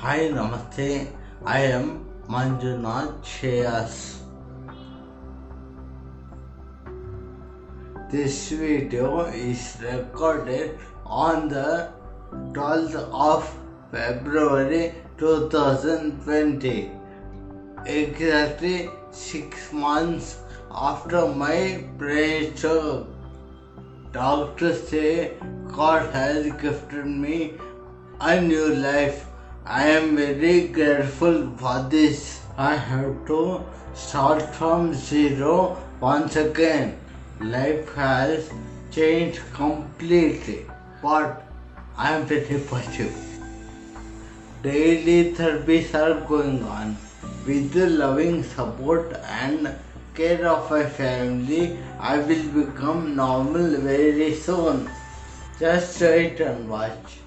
Hi, Namaste. I am Manjunath Shreyas. This video is recorded on the 12th of February 2020, exactly 6 months after my brain stroke. Doctors say God has gifted me a new life. I am very grateful for this. I have to start from zero once again. Life has changed completely, but I am very positive. Daily therapies are going on. With the loving support and care of my family, I will become normal very soon. Just wait and watch.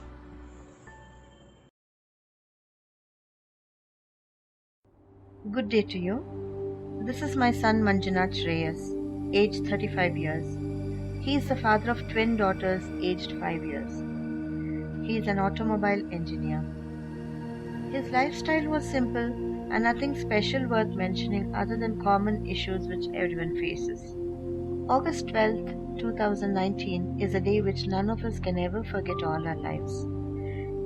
Good day to you. This is my son Manjunath Shreyas, aged 35 years. He is the father of twin daughters aged 5 years. He is an automobile engineer. His lifestyle was simple and nothing special worth mentioning other than common issues which everyone faces. August 12th, 2019 is a day which none of us can ever forget all our lives.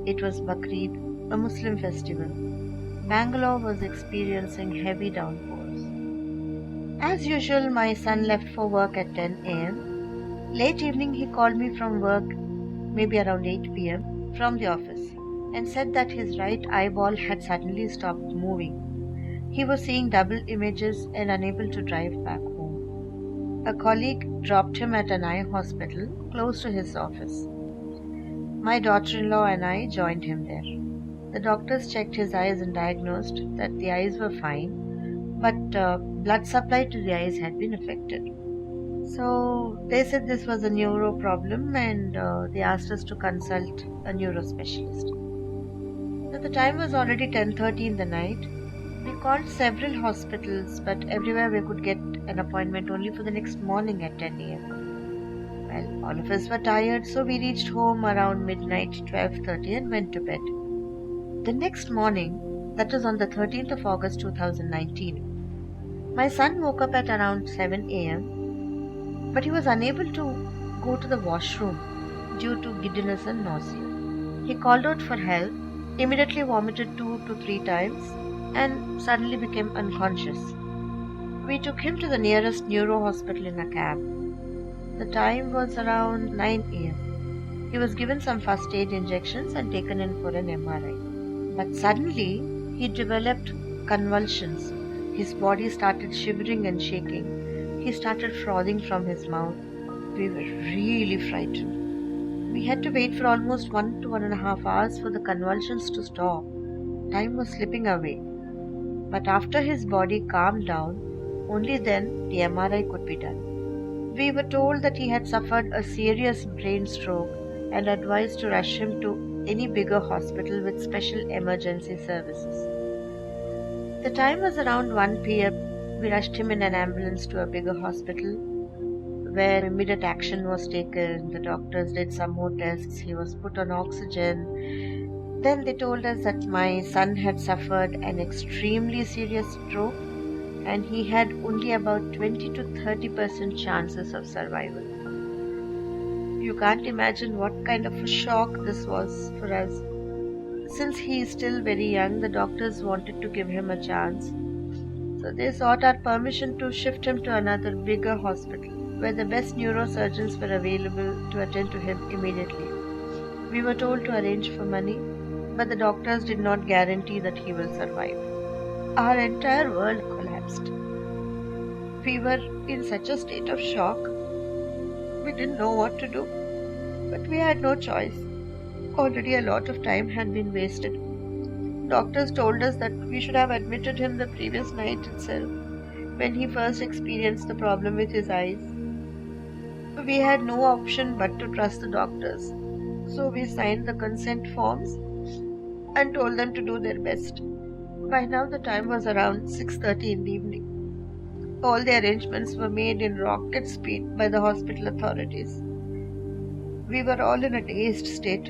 It was Bakrid, a Muslim festival. Bangalore was experiencing heavy downpours. As usual, my son left for work at 10 a.m. Late evening, he called me from work, maybe around 8 p.m., from the office, and said that his right eyeball had suddenly stopped moving. He was seeing double images and unable to drive back home. A colleague dropped him at an eye hospital close to his office. My daughter-in-law and I joined him there. The doctors checked his eyes and diagnosed that the eyes were fine, but blood supply to the eyes had been affected. So they said this was a neuro problem and they asked us to consult a neuro specialist. Now the time was already 10:30 in the night. We called several hospitals, but everywhere we could get an appointment only for the next morning at 10 a.m. Well, all of us were tired, so we reached home around midnight, 12:30, and went to bed. The next morning, that was on the 13th of August 2019, my son woke up at around 7 a.m., but he was unable to go to the washroom due to giddiness and nausea. He called out for help, immediately vomited 2 to 3 times, and suddenly became unconscious. We took him to the nearest neuro hospital in a cab. The time was around 9 a.m. He was given some first aid injections and taken in for an MRI. But suddenly, he developed convulsions. His body started shivering and shaking. He started frothing from his mouth. We were really frightened. We had to wait for almost 1 to 1.5 hours for the convulsions to stop. Time was slipping away. But after his body calmed down, only then the MRI could be done. We were told that he had suffered a serious brain stroke and advised to rush him to any bigger hospital with special emergency services. The time was around 1 p.m. We rushed him in an ambulance to a bigger hospital where immediate action was taken. The doctors did some more tests. He was put on oxygen. Then they told us that my son had suffered an extremely serious stroke and he had only about 20 to 30% chances of survival. You can't imagine what kind of a shock this was for us. Since he is still very young, the doctors wanted to give him a chance. So they sought our permission to shift him to another bigger hospital where the best neurosurgeons were available to attend to him immediately. We were told to arrange for money, but the doctors did not guarantee that he will survive. Our entire world collapsed. We were in such a state of shock. We didn't know what to do, but we had no choice. Already a lot of time had been wasted. Doctors told us that we should have admitted him the previous night itself, when he first experienced the problem with his eyes. We had no option but to trust the doctors. So we signed the consent forms and told them to do their best. By now the time was around 6:30 in the evening. All the arrangements were made in rocket speed by the hospital authorities. We were all in a dazed state.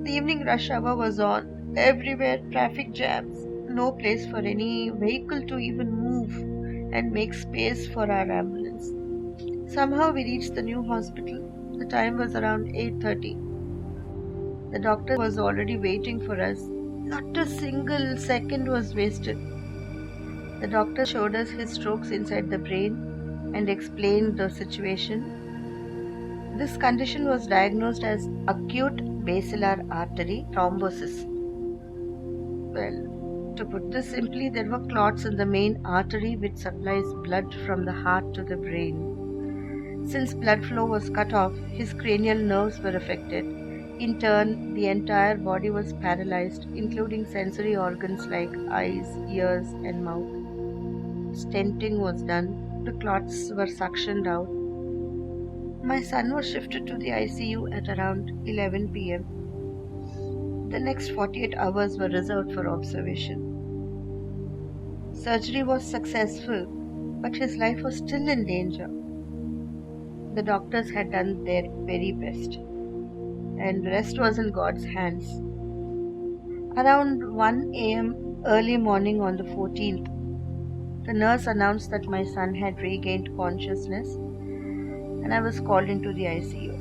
The evening rush hour was on Everywhere traffic jams, no place for any vehicle to even move and make space for our ambulance. Somehow we reached the new hospital. The time was around 8:30. The doctor was already waiting for us. Not a single second was wasted. The doctor showed us his strokes inside the brain and explained the situation. This condition was diagnosed as acute basilar artery thrombosis. Well, to put this simply, there were clots in the main artery which supplies blood from the heart to the brain. Since blood flow was cut off, his cranial nerves were affected. In turn, the entire body was paralyzed, including sensory organs like eyes, ears, and mouth. Stenting was done. The clots were suctioned out. My son was shifted to the ICU at around 11 p.m. The next 48 hours were reserved for observation. Surgery was successful, but his life was still in danger. The doctors had done their very best, and the rest was in God's hands. Around 1 a.m. early morning on the 14th, the nurse announced that my son had regained consciousness, and I was called into the ICU.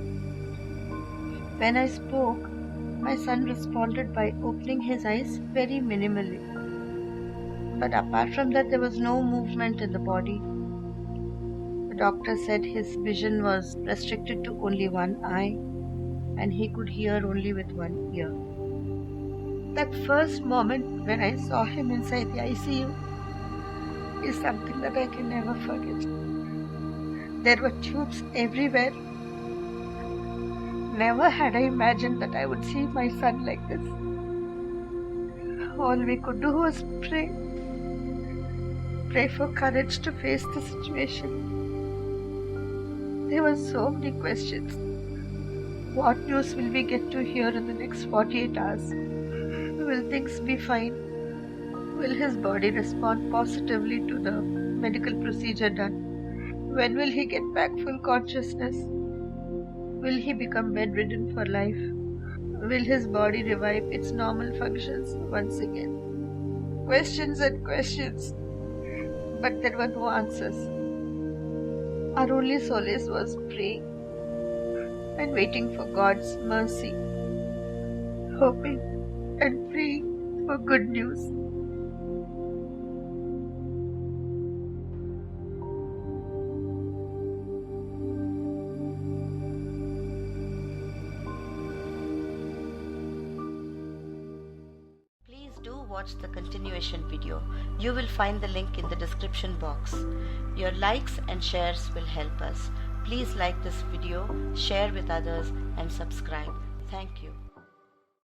When I spoke, my son responded by opening his eyes very minimally. But apart from that, there was no movement in the body. The doctor said his vision was restricted to only one eye and he could hear only with one ear. That first moment when I saw him inside the ICU is something that I can never forget. There were tubes everywhere. Never had I imagined that I would see my son like this. All we could do was pray. Pray for courage to face the situation. There were so many questions. What news will we get to hear in the next 48 hours? Will things be fine? Will his body respond positively to the medical procedure done? When will he get back full consciousness? Will he become bedridden for life? Will his body revive its normal functions once again? Questions and questions, but there were no answers. Our only solace was praying and waiting for God's mercy, hoping and praying for good news. Please do watch the continuation video. You will find the link in the description box. Your likes and shares will help us. Please like this video, share with others and subscribe. Thank you.